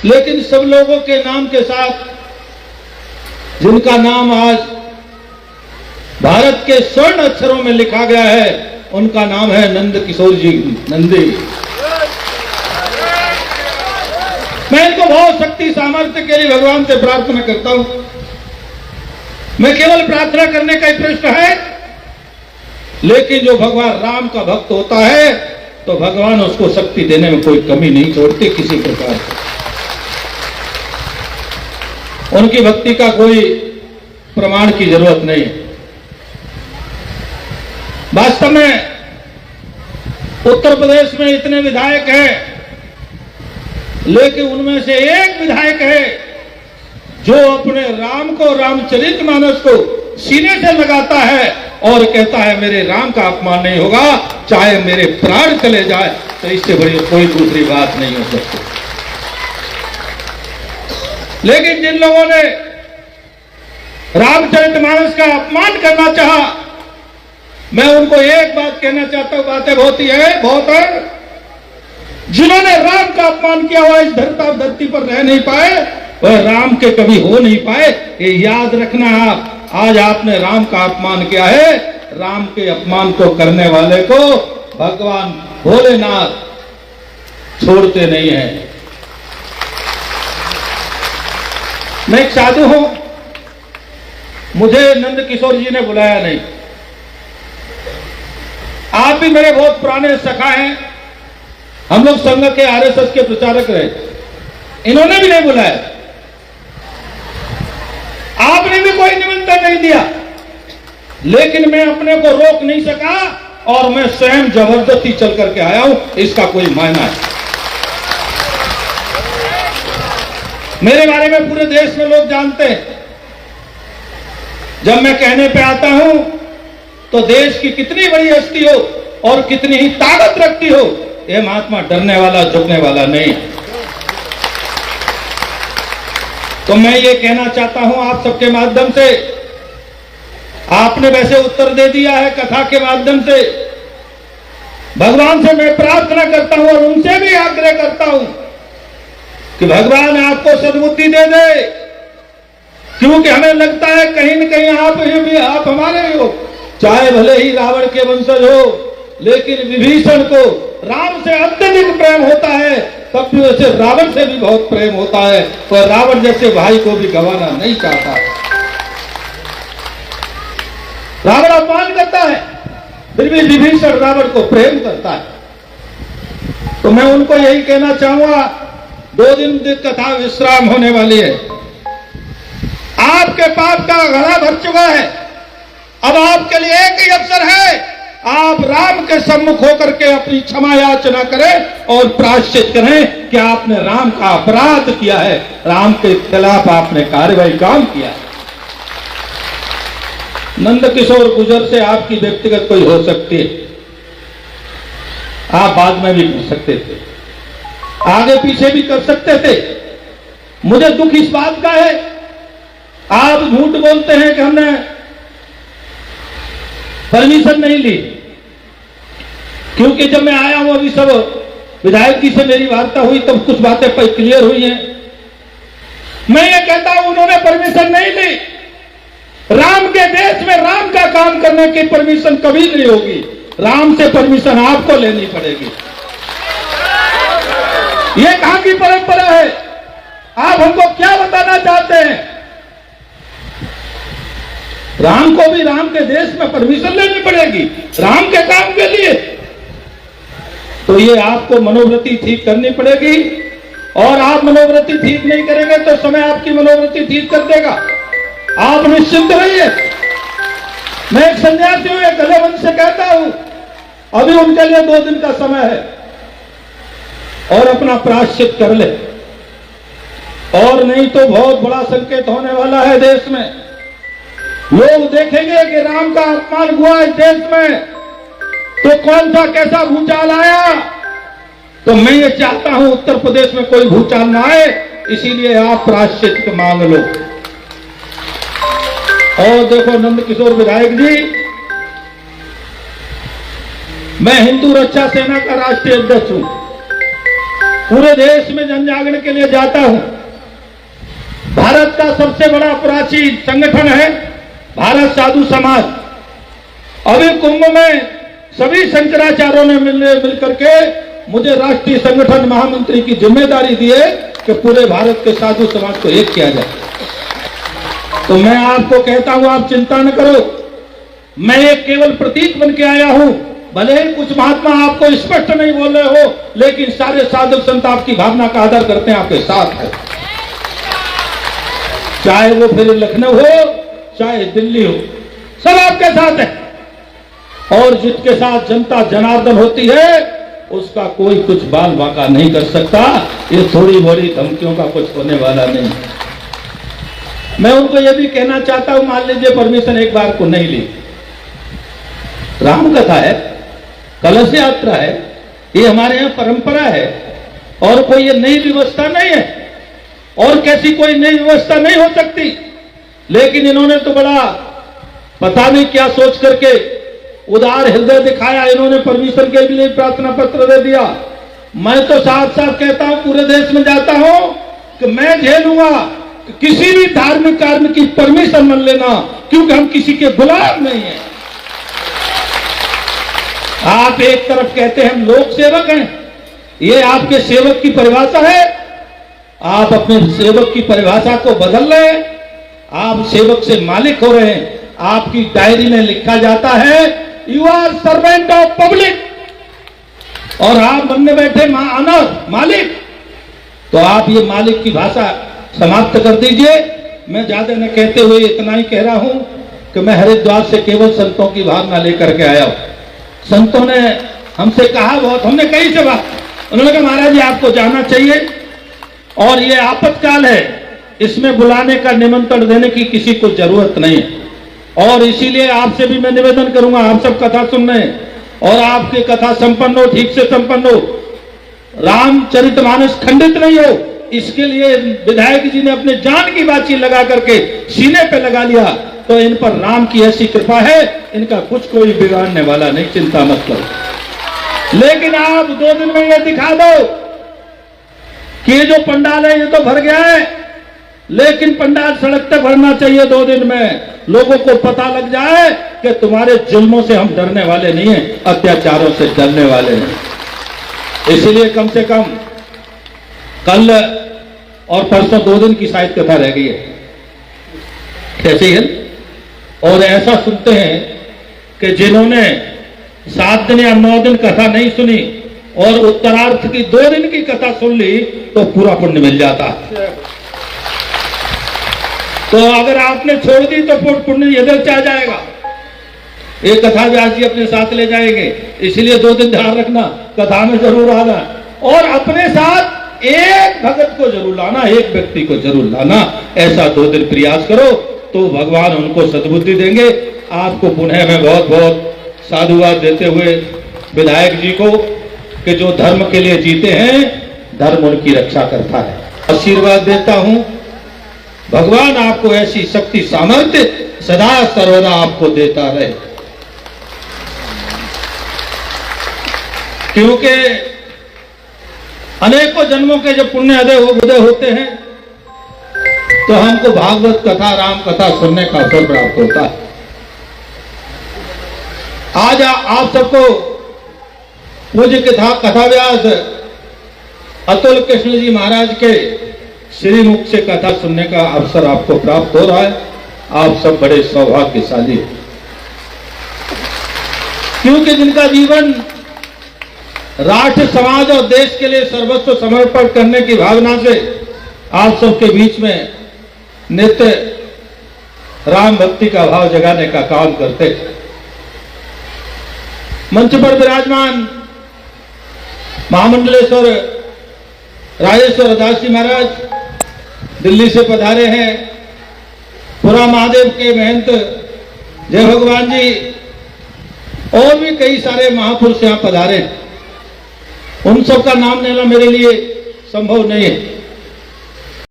लेकिन सब लोगों के नाम के साथ जिनका नाम आज भारत के स्वर्ण अक्षरों में लिखा गया है, उनका नाम है नंद किशोर जी नंदी। मैं इनको बहुत शक्ति सामर्थ्य के लिए भगवान से प्रार्थना करता हूं। मैं केवल प्रार्थना करने का ही प्रश्न है, लेकिन जो भगवान राम का भक्त होता है तो भगवान उसको शक्ति देने में कोई कमी नहीं छोड़ते किसी प्रकार की। उनकी भक्ति का कोई प्रमाण की जरूरत नहीं है। वास्तव में उत्तर प्रदेश में इतने विधायक हैं, लेकिन उनमें से एक विधायक है जो अपने राम को, रामचरितमानस को सीने से लगाता है और कहता है मेरे राम का अपमान नहीं होगा, चाहे मेरे प्राण चले जाए, तो इससे बड़ी कोई दूसरी बात नहीं हो सकती। लेकिन जिन लोगों ने रामचरितमानस का अपमान करना चाहा, मैं उनको एक बात कहना चाहता हूं, बातें बहुत है। जिन्होंने राम का अपमान किया हुआ इस धरती पर रह नहीं पाए, वह राम के कभी हो नहीं पाए। ये याद रखना, आज आपने राम का अपमान किया है, राम के अपमान को करने वाले को भगवान भोलेनाथ छोड़ते नहीं है। मैं एक साधु हूं, मुझे नंद किशोर जी ने बुलाया नहीं। आप भी मेरे बहुत पुराने सखा हैं, हम लोग संघ के आरएसएस के प्रचारक रहे, इन्होंने भी नहीं बुलाया। आपने भी कोई निमंत्रण नहीं दिया, लेकिन मैं अपने को रोक नहीं सका और मैं स्वयं जबरदस्ती चल करके आया हूं। इसका कोई मायना है? मेरे बारे में पूरे देश में लोग जानते हैं। जब मैं कहने पे आता हूं तो देश की कितनी बड़ी हस्ती हो और कितनी ही ताकत रखती हो, ये महात्मा डरने वाला, झुकने वाला नहीं। तो मैं ये कहना चाहता हूं आप सबके माध्यम से, आपने वैसे उत्तर दे दिया है कथा के माध्यम से। भगवान से मैं प्रार्थना करता हूं और उनसे भी आग्रह करता हूं कि भगवान आपको सद्बुद्धि दे दे, क्योंकि हमें लगता है कहीं न कहीं आप हमारे हो। चाहे भले ही रावण के वंशज हो, लेकिन विभीषण को राम से अत्यधिक प्रेम होता है, तब भी वैसे रावण से भी बहुत प्रेम होता है, और रावण जैसे भाई को भी गंवाना नहीं चाहता। रावण अपमान करता है, फिर भी विभीषण रावण को प्रेम करता है। तो मैं उनको यही कहना चाहूंगा, 2 दिन कथा विश्राम होने वाली है। आपके पाप का घड़ा भर चुका है, अब आपके लिए एक ही अवसर है, आप राम के सम्मुख होकर के अपनी क्षमा याचना करें और प्रायश्चित करें कि आपने राम का अपराध किया है, राम के खिलाफ आपने कार्रवाई काम किया है। नंद किशोर गुजर से आपकी व्यक्तिगत कोई हो सकती है, आप बाद में भी कर सकते थे, आगे पीछे भी कर सकते थे। मुझे दुख इस बात का है, आप झूठ बोलते हैं कि हमने परमिशन नहीं ली, क्योंकि जब मैं आया हूं, अभी सब विधायक जी से मेरी वार्ता हुई तब कुछ बातें क्लियर हुई हैं। मैं ये कहता हूं उन्होंने परमिशन नहीं ली। राम के देश में राम का काम करने की परमिशन कभी नहीं होगी, राम से परमिशन आपको लेनी पड़ेगी। ये कहां की परंपरा है? आप हमको क्या बताना चाहते हैं? राम को भी राम के देश में परमिशन लेनी पड़ेगी राम के काम के लिए। तो ये आपको मनोवृत्ति ठीक करनी पड़ेगी, और आप मनोवृत्ति ठीक नहीं करेंगे तो समय आपकी मनोवृत्ति ठीक कर देगा। आप निश्चिंत रहिए। मैं एक सन्यासी हूं, एक गलेवंश से कहता हूं, अभी उनके लिए 2 दिन का समय है और अपना प्रायश्चित कर ले, और नहीं तो बहुत बड़ा संकेत होने वाला है देश में। लोग देखेंगे कि राम का अपमान हुआ इस देश में तो कौन सा कैसा भूचाल आया। तो मैं ये चाहता हूं उत्तर प्रदेश में कोई भूचाल ना आए, इसीलिए आप प्रायश्चित मांग लो। और देखो नंद किशोर विधायक जी, मैं हिंदू रक्षा सेना का राष्ट्रीय अध्यक्ष हूं। पूरे देश में जन जागरण के लिए जाता हूं। भारत का सबसे बड़ा प्राचीन संगठन है भारत साधु समाज। अभी कुंभ में सभी शंकराचार्यों ने मिलकर के मुझे राष्ट्रीय संगठन महामंत्री की जिम्मेदारी दी है कि पूरे भारत के साधु समाज को एक किया जाए। तो मैं आपको कहता हूं, आप चिंता न करो, मैं एक केवल प्रतीक बन के आया हूं। भले ही कुछ महात्मा आपको स्पष्ट नहीं बोल रहे हो, लेकिन सारे साधु संत आपकी भावना का आदर करते हैं, आपके साथ है। चाहे वो फिर लखनऊ हो, चाहे दिल्ली हो, सब आपके साथ है। और जिसके साथ जनता जनार्दन होती है उसका कोई कुछ बाल बांका नहीं कर सकता। ये थोड़ी बड़ी धमकियों का कुछ होने वाला नहीं। मैं उनको यह भी कहना चाहता हूं, मान लीजिए परमिशन एक बार को नहीं ली, राम कथा है, कलश यात्रा है, ये हमारे यहाँ परंपरा है और कोई ये नई व्यवस्था नहीं है और कैसी कोई नई व्यवस्था नहीं हो सकती। लेकिन इन्होंने तो बड़ा पता नहीं क्या सोच करके उदार हृदय दिखाया, इन्होंने परमिशन के लिए प्रार्थना पत्र दे दिया। मैं तो साफ साफ कहता हूं, पूरे देश में जाता हूं कि मैं झेलूंगा कि किसी भी धार्मिक कार्य की परमिशन न लेना, क्योंकि हम किसी के गुलाम नहीं हैं। आप एक तरफ कहते हैं हम लोक सेवक हैं, ये आपके सेवक की परिभाषा है। आप अपने सेवक की परिभाषा को बदल रहे हैं, आप सेवक से मालिक हो रहे हैं। आपकी डायरी में लिखा जाता है you are servant of public, और आप बनने बैठे मालिक। तो आप ये मालिक की भाषा समाप्त कर दीजिए। मैं ज्यादा न कहते हुए इतना ही कह रहा हूं कि मैं हरिद्वार से केवल संतों की भावना लेकर के आया हूं। संतों ने हमसे कहा बहुत, हमने कई से बात, उन्होंने कहा महाराज जी आपको जाना चाहिए और ये आपातकाल है, इसमें बुलाने का निमंत्रण देने की किसी को जरूरत नहीं है। और इसीलिए आपसे भी मैं निवेदन करूंगा, आप सब कथा सुन रहे हैं और आपकी कथा संपन्न हो, ठीक से संपन्न हो, रामचरितमानस खंडित नहीं हो। इसके लिए विधायक जी ने अपने जान की बातचीत लगा करके सीने पे लगा लिया। तो इन पर राम की ऐसी कृपा है, इनका कुछ कोई बिगाड़ने वाला नहीं, चिंता मत करो। लेकिन आप 2 दिन में ये दिखा दो कि ये जो पंडाल है ये तो भर गया है, लेकिन पंडाल सड़क तक भरना चाहिए 2 दिन में। लोगों को पता लग जाए कि तुम्हारे जुल्मों से हम डरने वाले नहीं हैं, अत्याचारों से डरने वाले हैं। इसलिए कम से कम कल और परसों 2 दिन की शायद कथा रह गई है, कैसे है। और ऐसा सुनते हैं कि जिन्होंने 7 दिन या 9 दिन कथा नहीं सुनी और उत्तरार्थ की 2 दिन की कथा सुन ली तो पूरा पुण्य मिल जाता। तो अगर आपने छोड़ दी तो पुण्य इधर से आ जाएगा। एक कथा व्यास जी अपने साथ ले जाएंगे, इसलिए 2 दिन ध्यान रखना, कथा में जरूर आना और अपने साथ एक भगत को जरूर लाना, एक व्यक्ति को जरूर लाना। ऐसा 2 दिन प्रयास करो तो भगवान उनको सद्बुद्धि देंगे। आपको पुनः मैं बहुत बहुत साधुवाद देते हुए विधायक जी को कि जो धर्म के लिए जीते हैं, धर्म उनकी रक्षा करता है, आशीर्वाद देता हूं। भगवान आपको ऐसी शक्ति सामर्थ्य सदा सर्वदा आपको देता रहे, क्योंकि अनेकों जन्मों के जब पुण्य उदय होते हैं तो हमको भागवत कथा, राम कथा सुनने का अवसर प्राप्त होता है। आज आप सबको पूज्य कथा व्यास अतुल कृष्ण जी महाराज के श्रीमुख से कथा सुनने का अवसर आपको प्राप्त हो रहा है। आप सब बड़े सौभाग्यशाली, क्योंकि जिनका जीवन राष्ट्र, समाज और देश के लिए सर्वस्व समर्पण करने की भावना से आप सबके बीच में नित्य राम भक्ति का भाव जगाने का काम करते। मंच पर विराजमान महामंडलेश्वर राजेश्वर दास जी महाराज दिल्ली से पधारे हैं। पुरा महादेव के महंत जय भगवान जी और भी कई सारे महापुरुष यहां पधारे। उन सब का नाम लेना मेरे लिए संभव नहीं है।